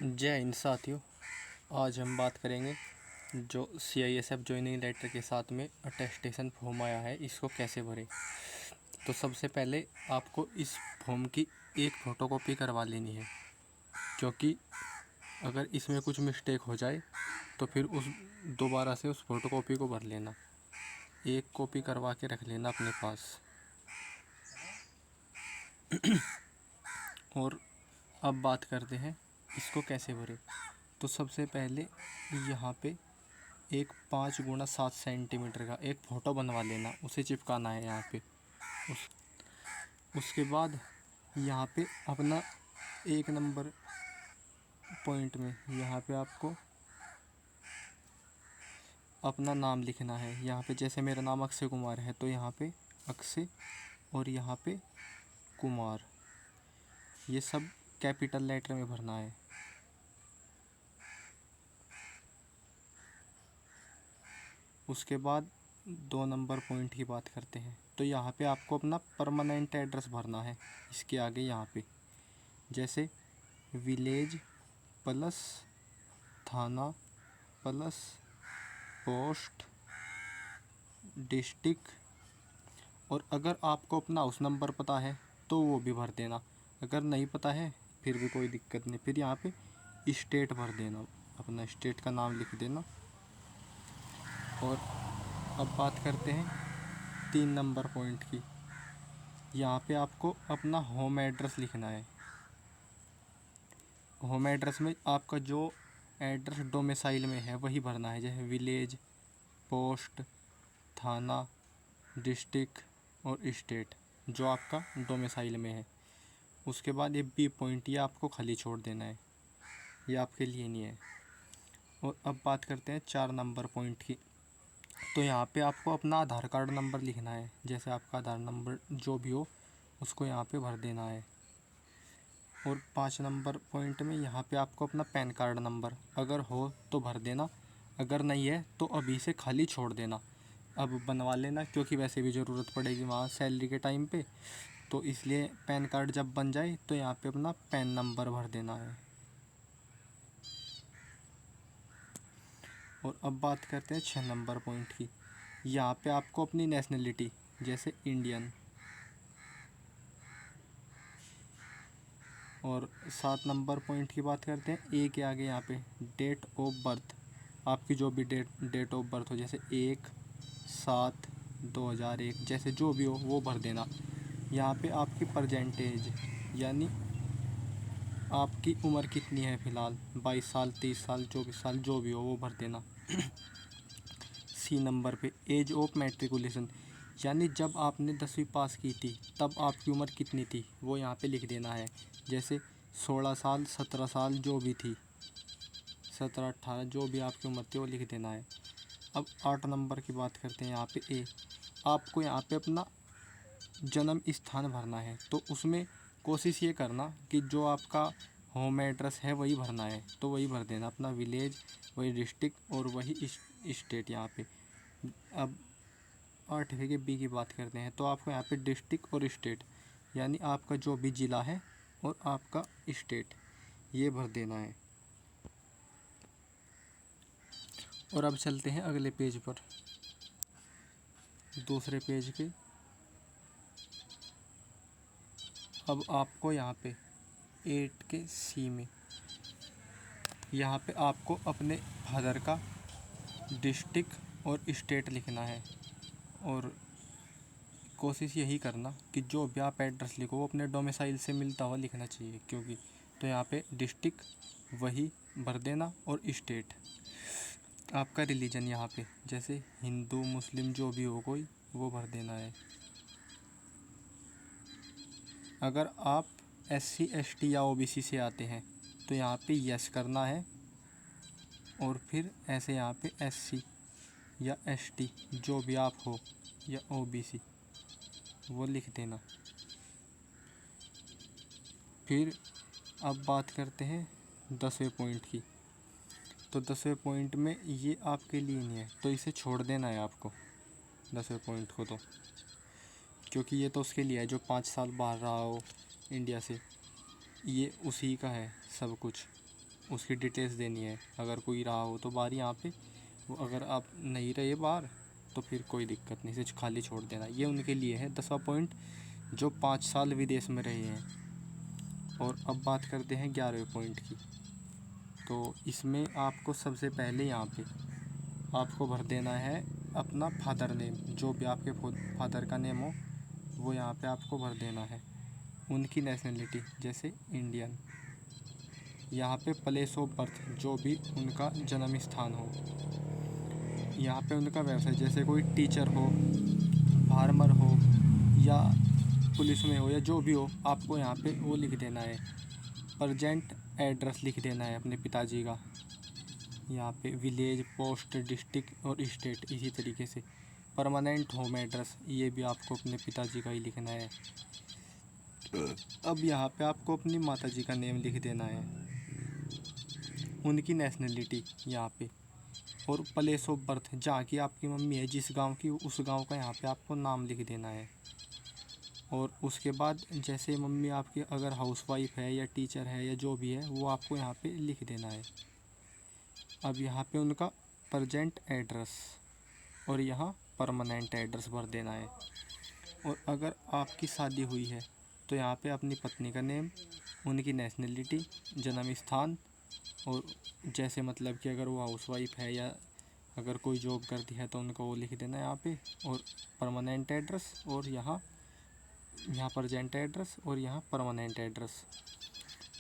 जय हिंद साथियों। आज हम बात करेंगे जो CISF ज्वाइनिंग लेटर के साथ में अटेस्टेशन फॉर्म आया है, इसको कैसे भरें। तो सबसे पहले आपको इस फॉर्म की एक फ़ोटोकॉपी करवा लेनी है, क्योंकि अगर इसमें कुछ मिस्टेक हो जाए तो फिर दोबारा से उस फ़ोटोकॉपी को भर लेना। एक कॉपी करवा के रख लेना अपने पास। और अब बात करते हैं इसको कैसे भरें। तो सबसे पहले यहाँ पे एक 5x7 सेंटीमीटर का एक फ़ोटो बनवा लेना, उसे चिपकाना है यहाँ पे। उसके बाद यहाँ पे अपना 1 नंबर पॉइंट में यहाँ पे आपको अपना नाम लिखना है। यहाँ पे जैसे मेरा नाम अक्षय कुमार है तो यहाँ पे अक्षय और यहाँ पे कुमार, ये सब कैपिटल लेटर में भरना है। उसके बाद 2 नंबर पॉइंट की बात करते हैं। तो यहाँ पे आपको अपना परमानेंट एड्रेस भरना है। इसके आगे यहाँ पे जैसे विलेज प्लस थाना प्लस पोस्ट डिस्ट्रिक्ट, और अगर आपको अपना हाउस नंबर पता है तो वो भी भर देना। अगर नहीं पता है फिर भी कोई दिक्कत नहीं, फिर यहाँ पे स्टेट भर देना, अपना स्टेट का नाम लिख देना। और अब बात करते हैं 3 नंबर पॉइंट की। यहाँ पे आपको अपना होम एड्रेस लिखना है। होम एड्रेस में आपका जो एड्रेस डोमिसाइल में है वही भरना है, जैसे विलेज, पोस्ट, थाना, डिस्ट्रिक्ट और स्टेट, जो आपका डोमिसाइल में है। उसके बाद ये बी पॉइंट, ये आपको खाली छोड़ देना है, ये आपके लिए नहीं है। और अब बात करते हैं 4 नंबर पॉइंट की। तो यहाँ पे आपको अपना आधार कार्ड नंबर लिखना है, जैसे आपका आधार नंबर जो भी हो उसको यहाँ पे भर देना है। और 5 नंबर पॉइंट में यहाँ पे आपको अपना पैन कार्ड नंबर अगर हो तो भर देना, अगर नहीं है तो अभी से खाली छोड़ देना। अब बनवा लेना, क्योंकि वैसे भी ज़रूरत पड़ेगी वहाँ सैलरी के टाइम पे, तो इसलिए पैन कार्ड जब बन जाए तो यहाँ पे अपना पैन नंबर भर देना है। और अब बात करते हैं 6 नंबर पॉइंट की। यहाँ पे आपको अपनी नेशनलिटी, जैसे इंडियन। और 7 नंबर पॉइंट की बात करते हैं, ए के आगे यहाँ पे डेट ऑफ बर्थ, आपकी जो भी डेट ऑफ बर्थ हो, जैसे 1/7/2001, जैसे जो भी हो वो भर देना। यहाँ पे आपकी परसेंटेज, यानी आपकी उम्र कितनी है फ़िलहाल, 22 साल, 30 साल, 24 साल, जो भी हो वो भर देना। सी नंबर पे एज ऑफ मैट्रिकुलेशन, यानी जब आपने 10वीं पास की थी तब आपकी उम्र कितनी थी वो यहाँ पे लिख देना है, जैसे 16 साल, 17 साल, जो भी थी, 17, 18, जो भी आपकी उम्र थी वो लिख देना है। अब 8 नंबर की बात करते हैं। यहाँ पे ए, आपको यहाँ पे अपना जन्म स्थान भरना है, तो उसमें कोशिश ये करना कि जो आपका होम एड्रेस है वही भरना है, तो वही भर देना, अपना विलेज, वही डिस्ट्रिक्ट और वही स्टेट यहाँ पे। अब 8वीं के बी की बात करते हैं। तो आपको यहाँ पे डिस्ट्रिक्ट और स्टेट, यानी आपका जो भी ज़िला है और आपका स्टेट, ये भर देना है। और अब चलते हैं अगले पेज पर, दूसरे पेज के। अब आपको यहाँ पे 8 के सी में यहाँ पे आपको अपने फादर का डिस्ट्रिक्ट और स्टेट लिखना है। और कोशिश यही करना कि जो भी आप एड्रेस लिखो वो अपने डोमिसाइल से मिलता हुआ लिखना चाहिए, क्योंकि तो यहाँ पे डिस्ट्रिक्ट वही भर देना और स्टेट। आपका रिलीजन यहाँ पे जैसे हिंदू, मुस्लिम, जो भी हो कोई, वो भर देना है। अगर आप SC ST या OBC से आते हैं तो यहाँ पे यस करना है, और फिर ऐसे यहाँ पे SC या ST जो भी आप हो या OBC वो लिख देना। फिर अब बात करते हैं 10वें पॉइंट की। तो 10वें पॉइंट में ये आपके लिए नहीं है, तो इसे छोड़ देना है आपको 10वें पॉइंट को, तो क्योंकि ये तो उसके लिए है जो 5 साल बाहर रहा हो इंडिया से, ये उसी का है सब कुछ। उसकी डिटेल्स देनी है। अगर कोई रहा हो तो बाहर यहाँ पे, वो अगर आप नहीं रहे बाहर तो फिर कोई दिक्कत नहीं, सिर्फ खाली छोड़ देना। ये उनके लिए है 10वां पॉइंट, जो 5 साल विदेश में रहे हैं। और अब बात करते हैं 11वें पॉइंट की। तो इसमें आपको सबसे पहले यहाँ पे आपको भर देना है अपना फादर नेम, जो भी आपके फादर का नेम हो वो यहाँ पे आपको भर देना है। उनकी नेशनलिटी जैसे इंडियन, यहाँ पे प्लेस ऑफ बर्थ, जो भी उनका जन्म स्थान हो। यहाँ पे उनका व्यवसाय, जैसे कोई टीचर हो, फार्मर हो, या पुलिस में हो, या जो भी हो, आपको यहाँ पे वो लिख देना है। प्रजेंट एड्रेस लिख देना है अपने पिताजी का, यहाँ पे विलेज, पोस्ट, डिस्ट्रिक्ट और स्टेट। इसी तरीके से परमानेंट होम एड्रेस, ये भी आपको अपने पिताजी का ही लिखना है। अब यहाँ पे आपको अपनी माताजी का नेम लिख देना है, उनकी नेशनलिटी यहाँ पे, और प्लेस ऑफ बर्थ, जहाँ की आपकी मम्मी है, जिस गांव की, उस गांव का यहाँ पे आपको नाम लिख देना है। और उसके बाद जैसे मम्मी आपकी अगर हाउसवाइफ है या टीचर है या जो भी है, वो आपको यहाँ पे लिख देना है। अब यहाँ पे उनका प्रजेंट एड्रेस और यहाँ परमानेंट एड्रेस भर देना है। और अगर आपकी शादी हुई है तो यहाँ पे अपनी पत्नी का नेम, उनकी नेशनलिटी, जन्म स्थान, और जैसे मतलब कि अगर वो हाउसवाइफ है या अगर कोई जॉब करती है तो उनको वो लिख देना है यहाँ पे। और परमानेंट एड्रेस, और यहाँ प्रजेंट एड्रेस, और यहाँ परमानेंट एड्रेस।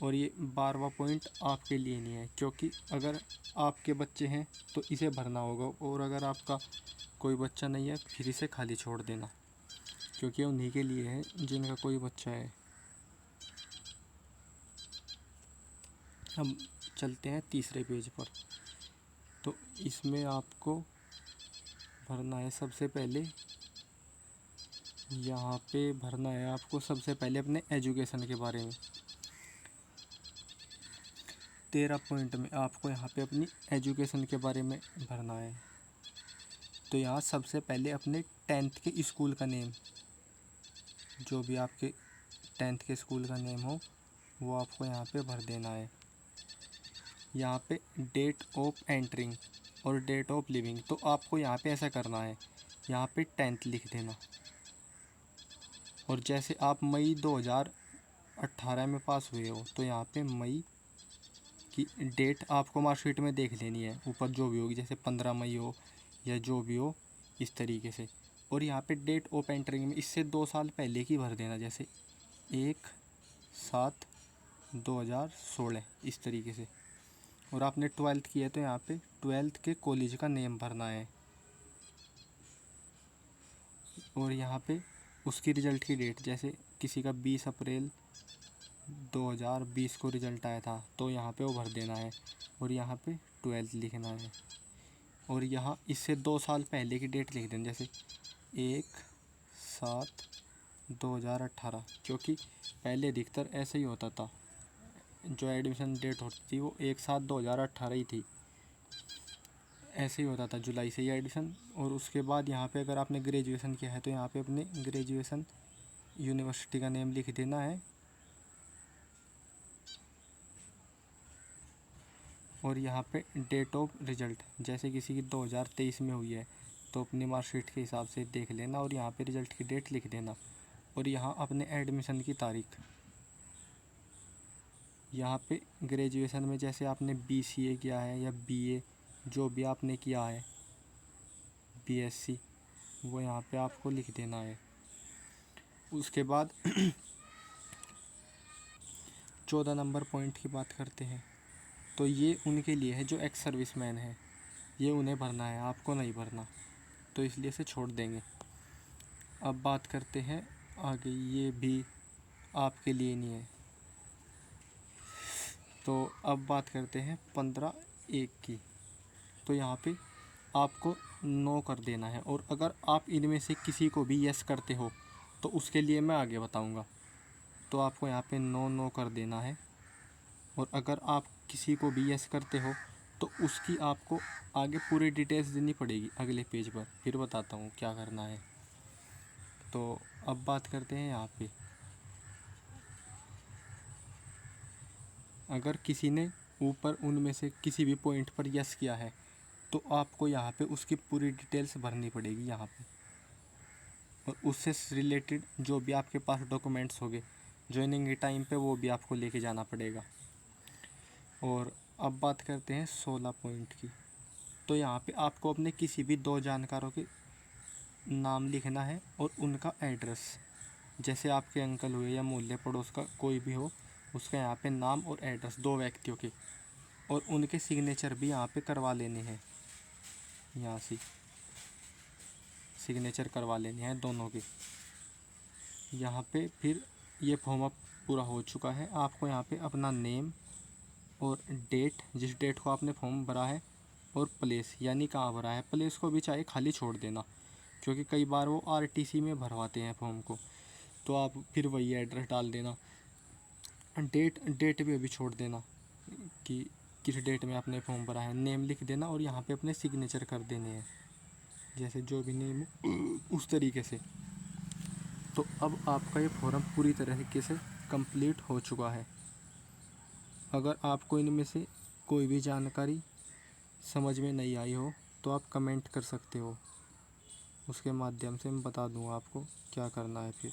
और ये 12वां पॉइंट आपके लिए नहीं है, क्योंकि अगर आपके बच्चे हैं तो इसे भरना होगा, और अगर आपका कोई बच्चा नहीं है फिर इसे खाली छोड़ देना, क्योंकि उन्हीं के लिए है जिनका कोई बच्चा है। हम चलते हैं तीसरे पेज पर। तो इसमें आपको भरना है सबसे पहले, यहाँ पे भरना है आपको सबसे पहले अपने एजुकेशन के बारे में। 13 पॉइंट में आपको यहाँ पे अपनी एजुकेशन के बारे में भरना है। तो यहाँ सबसे पहले अपने 10th के स्कूल का नेम, जो भी आपके 10th के स्कूल का नेम हो वो आपको यहाँ पे भर देना है। यहाँ पे डेट ऑफ एंटरिंग और डेट ऑफ लिविंग, तो आपको यहाँ पे ऐसा करना है, यहाँ पे 10th लिख देना। और जैसे आप मई 2018 में पास हुए हो तो यहाँ पे मई की डेट आपको मार्कशीट में देख लेनी है, ऊपर जो भी होगी, जैसे 15 मई हो या जो भी हो, इस तरीके से। और यहाँ पे डेट ऑफ एंटरिंग में इससे 2 साल पहले की भर देना, जैसे 1/7/2016, इस तरीके से। और आपने 12th किया है तो यहाँ पे 12th के कॉलेज का नेम भरना है। और यहाँ पे उसकी रिज़ल्ट की डेट, जैसे किसी का 20 अप्रैल 2020 को रिज़ल्ट आया था तो यहाँ पे वो भर देना है, और यहाँ पे 12th लिखना है। और यहाँ इससे 2 साल पहले की डेट लिख देना, जैसे 1/7/2018, क्योंकि पहले अधिकतर ऐसे ही होता था, जो एडमिशन डेट होती थी वो 1/7/2018 ही थी, ऐसे ही होता था, जुलाई से ही एडमिशन। और उसके बाद यहाँ पे अगर आपने ग्रेजुएशन किया है तो यहाँ पे अपने ग्रेजुएशन यूनिवर्सिटी का नेम लिख देना है। और यहाँ पे डेट ऑफ रिज़ल्ट, जैसे किसी की 2023 में हुई है तो अपनी मार्कशीट के हिसाब से देख लेना और यहाँ पे रिज़ल्ट की डेट लिख देना। और यहाँ अपने एडमिशन की तारीख, यहाँ पे ग्रेजुएशन में जैसे आपने BCA किया है या BA, जो भी आपने किया है, BSc, वो यहाँ पे आपको लिख देना है। उसके बाद 14 नंबर पॉइंट की बात करते हैं। तो ये उनके लिए है जो एक्स सर्विसमैन है, ये उन्हें भरना है, आपको नहीं भरना, तो इसलिए से छोड़ देंगे। अब बात करते हैं आगे, ये भी आपके लिए नहीं है। तो अब बात करते हैं 15(1) की। तो यहाँ पे आपको नो कर देना है, और अगर आप इनमें से किसी को भी यस करते हो तो उसके लिए मैं आगे बताऊँगा, तो आपको यहाँ पे नो कर देना है। और अगर आप किसी को भी यस करते हो तो उसकी आपको आगे पूरी डिटेल्स देनी पड़ेगी अगले पेज पर, फिर बताता हूँ क्या करना है। तो अब बात करते हैं यहाँ पे, अगर किसी ने ऊपर उनमें से किसी भी पॉइंट पर यस किया है तो आपको यहाँ पे उसकी पूरी डिटेल्स भरनी पड़ेगी यहाँ पे, और उससे रिलेटेड जो भी आपके पास डॉक्यूमेंट्स होंगे ज्वाइनिंग के टाइम पे वो भी आपको लेके जाना पड़ेगा। और अब बात करते हैं 16 पॉइंट की। तो यहाँ पे आपको अपने किसी भी 2 जानकारों के नाम लिखना है और उनका एड्रेस, जैसे आपके अंकल हुए या मोहल्ले पड़ोस का कोई भी हो, उसका यहाँ पे नाम और एड्रेस 2 व्यक्तियों के, और उनके सिग्नेचर भी यहाँ पे करवा लेने हैं। यहाँ से सिग्नेचर करवा लेने हैं दोनों के। यहाँ पे फिर ये फॉर्म अप पूरा हो चुका है। आपको यहाँ पे अपना नेम और डेट, जिस डेट को आपने फॉर्म भरा है, और प्लेस यानी कहाँ भरा है, प्लेस को भी चाहे खाली छोड़ देना, क्योंकि कई बार वो आरटीसी में भरवाते हैं फॉर्म को, तो आप फिर वही एड्रेस डाल देना। डेट भी अभी छोड़ देना कि किस डेट में आपने फॉर्म भरा है। नेम लिख देना और यहाँ पे अपने सिग्नेचर कर देने हैं, जैसे जो भी नेम उस तरीके से। तो अब आपका ये फॉर्म पूरी तरीके से कंप्लीट हो चुका है। अगर आपको इनमें से कोई भी जानकारी समझ में नहीं आई हो तो आप कमेंट कर सकते हो, उसके माध्यम से मैं बता दूँगा आपको क्या करना है फिर।